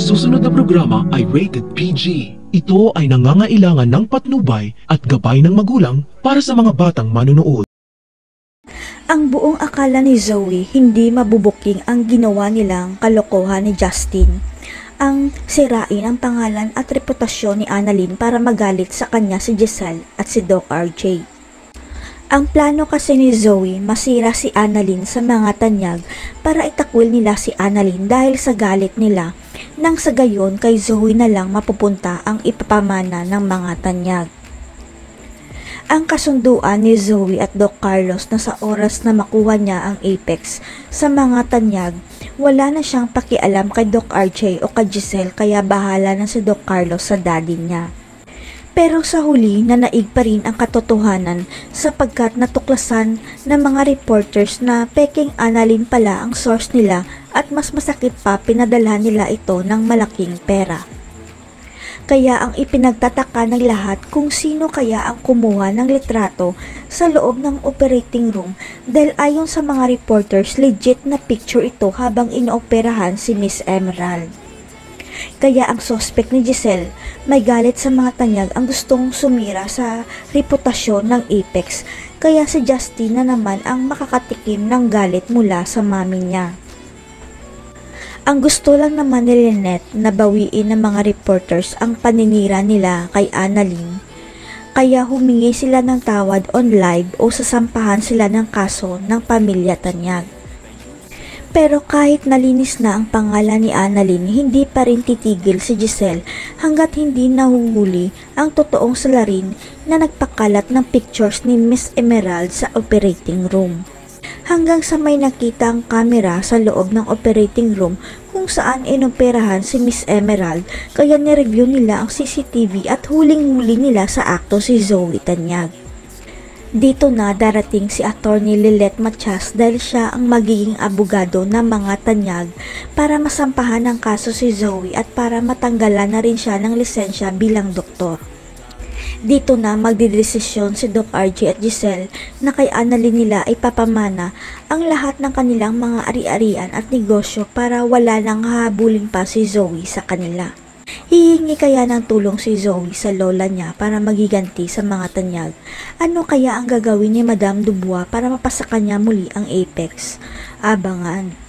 susunod na programa ay rated PG. Ito ay nangangailangan ng patnubay at gabay ng magulang para sa mga batang manonood. Ang buong akala ni Zoe hindi mabubuking ang ginawa nilang kalokohan ni Justin. Ang sirain ang pangalan at reputasyon ni Annalyn para magalit sa kanya si Giselle at si Doc RJ. Ang plano kasi ni Zoe masira si Annalyn sa mga tanyag para itakwil nila si Annalyn dahil sa galit nila, nang sa gayon kay Zoe na lang mapupunta ang ipapamana ng mga tanyag. Ang kasunduan ni Zoe at Doc Carlos na sa oras na makuha niya ang Apex sa mga tanyag, wala na siyang pakialam kay Doc RJ o kay Giselle, kaya bahala na si Doc Carlos sa daddy niya. Pero sa huli nanaig pa rin ang katotohanan sapagkat natuklasan ng mga reporters na peking Annalyn pala ang source nila at mas masakit pa, pinadala nila ito ng malaking pera. Kaya ang ipinagtataka ng lahat kung sino kaya ang kumuha ng litrato sa loob ng operating room, dahil ayon sa mga reporters legit na picture ito habang inooperahan si Miss Emerald. Kaya ang suspect ni Giselle may galit sa mga tanyag ang gustong sumira sa reputasyon ng Apex, kaya si Justin na naman ang makakatikim ng galit mula sa mami niya. Ang gusto lang naman ni Lynette na bawiin ng mga reporters ang paninira nila kay Annalyn, kaya humingi sila ng tawad on live o sasampahan sila ng kaso ng pamilya tanyag. Pero kahit nalinis na ang pangalan ni Annalyn, hindi pa rin titigil si Giselle hanggat hindi nahuhuli ang totoong salarin na nagpakalat ng pictures ni Miss Emerald sa operating room. Hanggang sa may nakita ang kamera sa loob ng operating room kung saan inoperahan si Miss Emerald, kaya nireview nila ang CCTV at huling-huli nila sa akto si Zoe Tanyag. Dito na darating si Attorney Lilette Matias dahil siya ang magiging abogado ng mga tanyag para masampahan ng kaso si Zoe at para matanggalan na rin siya ng lisensya bilang doktor. Dito na magdidesisyon si Doc RJ at Giselle na kay Annalyn nila ay papamana ang lahat ng kanilang mga ari-arian at negosyo para wala nang hahabulin pa si Zoe sa kanila. Hihingi kaya ng tulong si Zoe sa lola niya para magiganti sa mga tanyag? Ano kaya ang gagawin ni Madame Dubois para mapasa kanya muli ang Apex? Abangan!